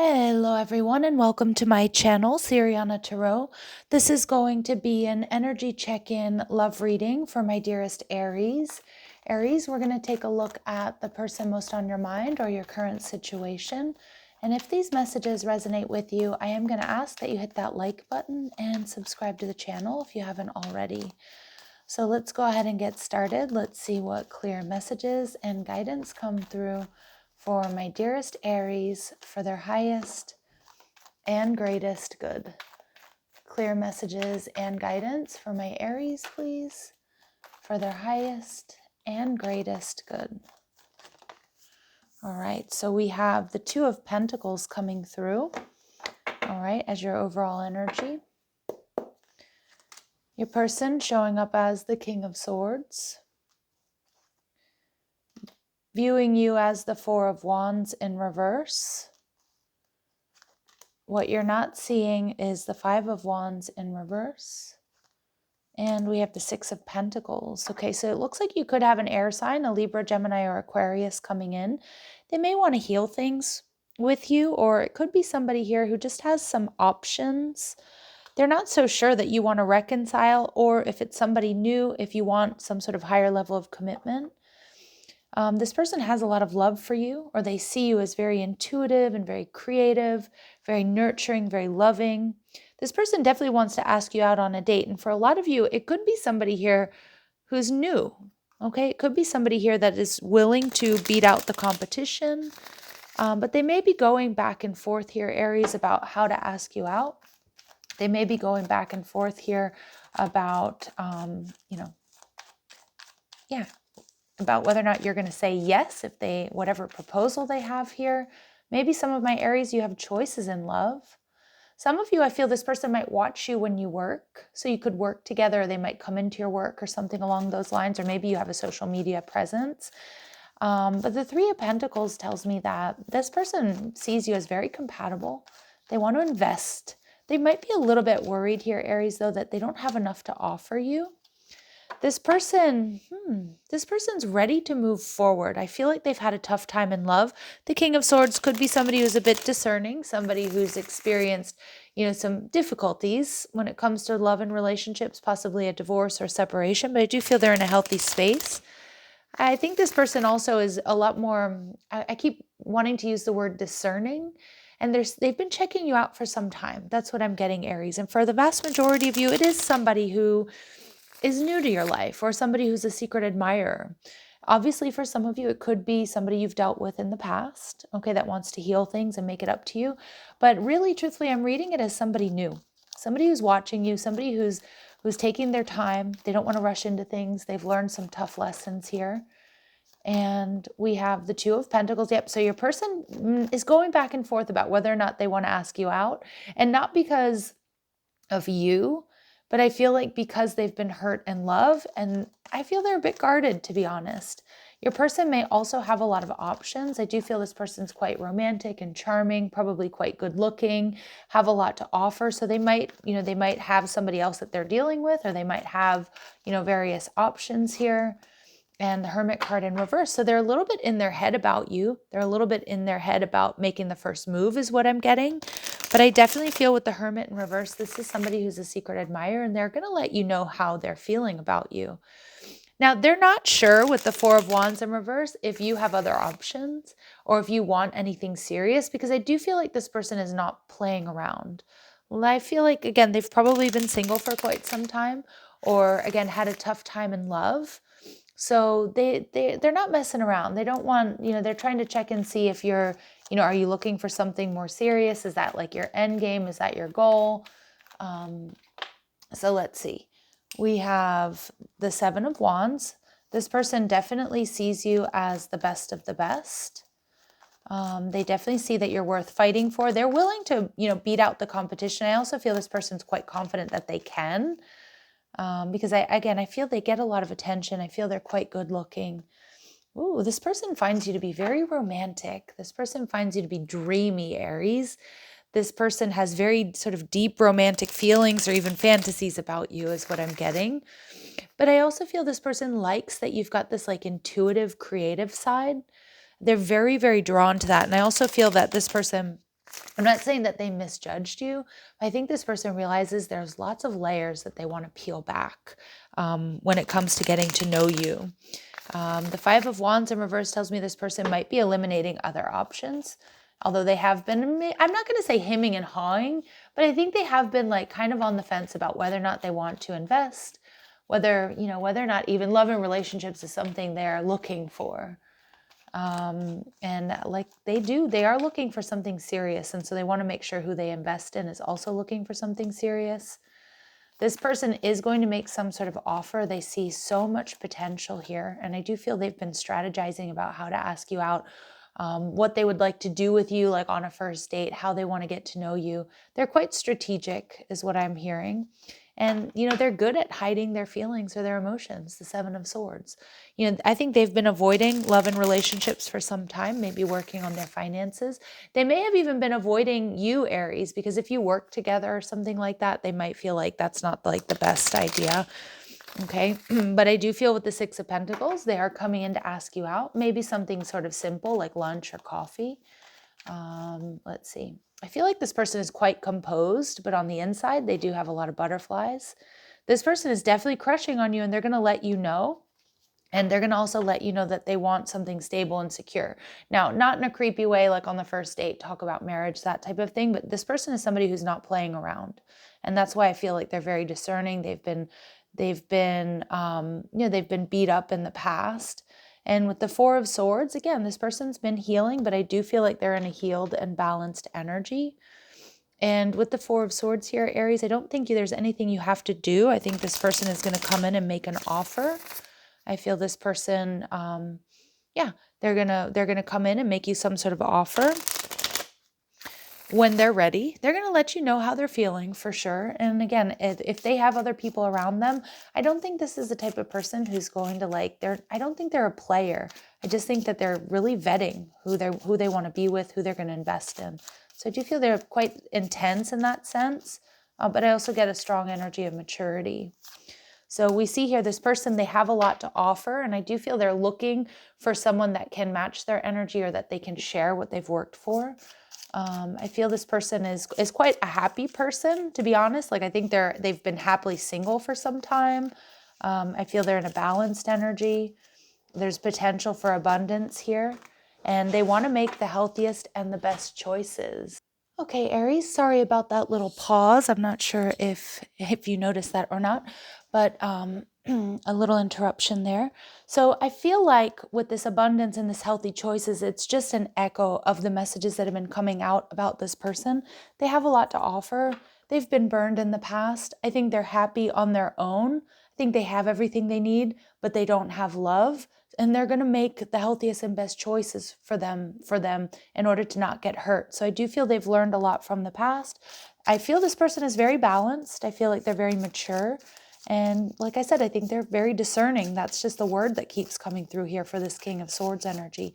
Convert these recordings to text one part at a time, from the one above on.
Hello everyone and welcome to my channel, Siriana Tarot. This is going to be an energy check-in love reading for my dearest Aries. Aries, we're going to take a look at the person most on your mind or your current situation. And if these messages resonate with you, I am going to ask that you hit that like button and subscribe to the channel if you haven't already. So let's go ahead and get started. Let's see what clear messages and guidance come through for my dearest Aries for their highest and greatest good. Clear messages and guidance for my Aries, please, for their highest and greatest good. All right, so we have the Two of Pentacles coming through, all right, as your overall energy. Your person showing up as the King of Swords, viewing you as the Four of Wands in reverse. What you're not seeing is the Five of Wands in reverse. And we have the Six of Pentacles. Okay, so it looks like you could have an air sign, a Libra, Gemini, or Aquarius coming in. They may want to heal things with you, or it could be somebody here who just has some options. They're not so sure that you want to reconcile, or if it's somebody new, if you want some sort of higher level of commitment. This person has a lot of love for you, or they see you as very intuitive and very creative, very nurturing, very loving. This person definitely wants to ask you out on a date. And for a lot of you, it could be somebody here who's new. Okay, it could be somebody here that is willing to beat out the competition. But they may be going back and forth here, Aries, about how to ask you out. They may be going back and forth here about, about whether or not you're going to say yes if they, whatever proposal they have here. Maybe some of my Aries, you have choices in love. Some of you, I feel this person might watch you when you work, so you could work together. They might come into your work or something along those lines, or maybe you have a social media presence. But the Three of Pentacles tells me that this person sees you as very compatible. They want to invest. They might be a little bit worried here, Aries, though, that they don't have enough to offer you. This person's ready to move forward. I feel like they've had a tough time in love. The King of Swords could be somebody who's a bit discerning, somebody who's experienced, some difficulties when it comes to love and relationships, possibly a divorce or separation, but I do feel they're in a healthy space. I think this person also is a lot more, I keep wanting to use the word discerning, and they've been checking you out for some time. That's what I'm getting, Aries. And for the vast majority of you, it is somebody who is new to your life, or somebody who's a secret admirer. Obviously, for some of you, it could be somebody you've dealt with in the past, okay, that wants to heal things and make it up to you. But really, truthfully, I'm reading it as somebody new, somebody who's watching you, somebody who's taking their time. They don't want to rush into things. They've learned some tough lessons here. And we have the Two of Pentacles. Yep, so your person is going back and forth about whether or not they want to ask you out, and not because of you, but I feel like because they've been hurt in love, and I feel they're a bit guarded, to be honest. Your person may also have a lot of options. I do feel this person's quite romantic and charming, probably quite good looking, have a lot to offer. So they might have somebody else that they're dealing with, or they might have, various options here. And the Hermit card in reverse. So they're a little bit in their head about you. They're a little bit in their head about making the first move is what I'm getting. But I definitely feel with the Hermit in reverse, this is somebody who's a secret admirer, and they're going to let you know how they're feeling about you. Now, they're not sure with the Four of Wands in reverse if you have other options or if you want anything serious, because I do feel like this person is not playing around. I feel like, again, they've probably been single for quite some time, or again, had a tough time in love. So they're not messing around. They don't want, they're trying to check and see if you're, are you looking for something more serious? Is that like your end game? Is that your goal? So let's see. We have the Seven of Wands. This person definitely sees you as the best of the best. They definitely see that you're worth fighting for. They're willing to, beat out the competition. I also feel this person's quite confident that they can. Because I feel they get a lot of attention. I feel they're quite good looking. Ooh, this person finds you to be very romantic. This person finds you to be dreamy, Aries. This person has very sort of deep romantic feelings or even fantasies about you is what I'm getting. But I also feel this person likes that you've got this like intuitive, creative side. They're very, very drawn to that. And I also feel that this person I'm not saying that they misjudged you. But I think this person realizes there's lots of layers that they want to peel back when it comes to getting to know you. The Five of Wands in reverse tells me this person might be eliminating other options. Although they have been, I'm not going to say hemming and hawing, but I think they have been like kind of on the fence about whether or not they want to invest, whether or not even love and relationships is something they're looking for. And like they are looking for something serious. And so they want to make sure who they invest in is also looking for something serious. This person is going to make some sort of offer. They see so much potential here. And I do feel they've been strategizing about how to ask you out, what they would like to do with you, like on a first date, how they want to get to know you. They're quite strategic is what I'm hearing. And, they're good at hiding their feelings or their emotions, the Seven of Swords. I think they've been avoiding love and relationships for some time, maybe working on their finances. They may have even been avoiding you, Aries, because if you work together or something like that, they might feel like that's not like the best idea. Okay. But I do feel with the Six of Pentacles, they are coming in to ask you out. Maybe something sort of simple like lunch or coffee. Let's see. I feel like this person is quite composed, but on the inside, they do have a lot of butterflies. This person is definitely crushing on you, and they're going to let you know. And they're going to also let you know that they want something stable and secure. Now, not in a creepy way, like on the first date, talk about marriage, that type of thing. But this person is somebody who's not playing around. And that's why I feel like they're very discerning. They've been beat up in the past. And with the Four of Swords, again, this person's been healing, but I do feel like they're in a healed and balanced energy. And with the Four of Swords here, Aries, I don't think there's anything you have to do. I think this person is going to come in and make an offer. I feel this person, they're gonna come in and make you some sort of offer. When they're ready, they're going to let you know how they're feeling for sure. And again, if they have other people around them, I don't think this is the type of person who's going to I don't think they're a player. I just think that they're really vetting who they want to be with, who they're going to invest in. So I do feel they're quite intense in that sense, but I also get a strong energy of maturity. So we see here this person, they have a lot to offer, and I do feel they're looking for someone that can match their energy or that they can share what they've worked for. I feel this person is quite a happy person, to be honest. Like I think they've been happily single for some time. I feel they're in a balanced energy. There's potential for abundance here, and they want to make the healthiest and the best choices. Okay, Aries, sorry about that little pause. I'm not sure if you noticed that or not, but a little interruption there. So I feel like with this abundance and this healthy choices, it's just an echo of the messages that have been coming out about this person. They have a lot to offer. They've been burned in the past. I think they're happy on their own. I think they have everything they need, but they don't have love. And they're going to make the healthiest and best choices for them in order to not get hurt. So I do feel they've learned a lot from the past. I feel this person is very balanced. I feel like they're very mature. And like I said, I think they're very discerning. That's just the word that keeps coming through here for this King of Swords energy.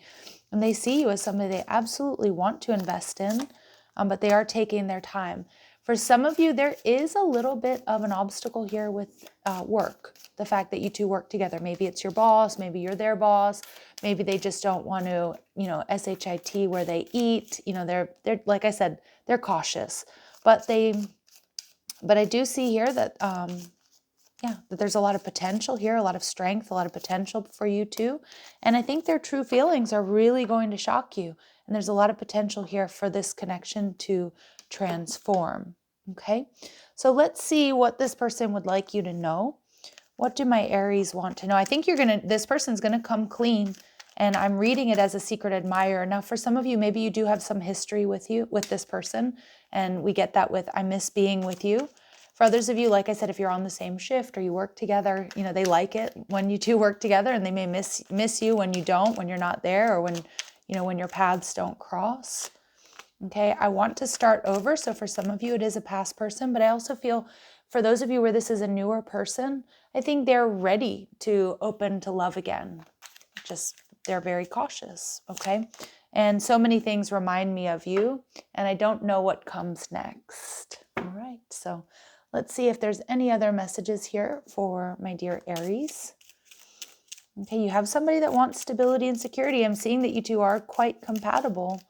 And they see you as somebody they absolutely want to invest in, but they are taking their time. For some of you, there is a little bit of an obstacle here with work. The fact that you two work together. Maybe it's your boss, maybe you're their boss, maybe they just don't want to, SHIT where they eat. They're like I said, they're cautious. But I do see here that that there's a lot of potential here, a lot of strength, a lot of potential for you too. And I think their true feelings are really going to shock you. And there's a lot of potential here for this connection to transform. Okay, so let's see what this person would like you to know. What do my Aries want to know? I think this person's going to come clean, and I'm reading it as a secret admirer. Now, for some of you, maybe you do have some history with this person, and we get that with, I miss being with you. For others of you, like I said, if you're on the same shift or you work together, they like it when you two work together, and they may miss you when you don't, when you're not there, or when your paths don't cross. Okay, I want to start over. So for some of you, it is a past person, but I also feel for those of you where this is a newer person, I think they're ready to open to love again. Just, they're very cautious, okay? And so many things remind me of you, and I don't know what comes next. All right, so let's see if there's any other messages here for my dear Aries. Okay, you have somebody that wants stability and security. I'm seeing that you two are quite compatible.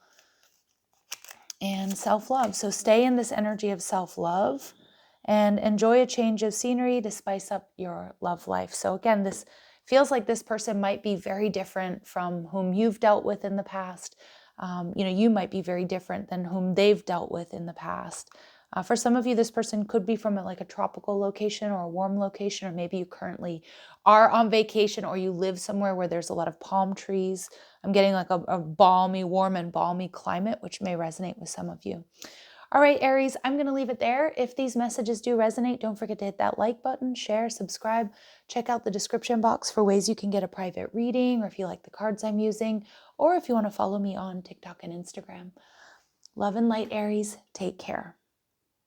and self-love. So stay in this energy of self-love and enjoy a change of scenery to spice up your love life. So again, this feels like this person might be very different from whom you've dealt with in the past. You might be very different than whom they've dealt with in the past. For some of you, this person could be from like a tropical location or a warm location, or maybe you currently are on vacation or you live somewhere where there's a lot of palm trees. I'm getting like a balmy, warm and balmy climate, which may resonate with some of you. All right, Aries, I'm going to leave it there. If these messages do resonate, don't forget to hit that like button, share, subscribe. Check out the description box for ways you can get a private reading, or if you like the cards I'm using, or if you want to follow me on TikTok and Instagram. Love and light, Aries. Take care.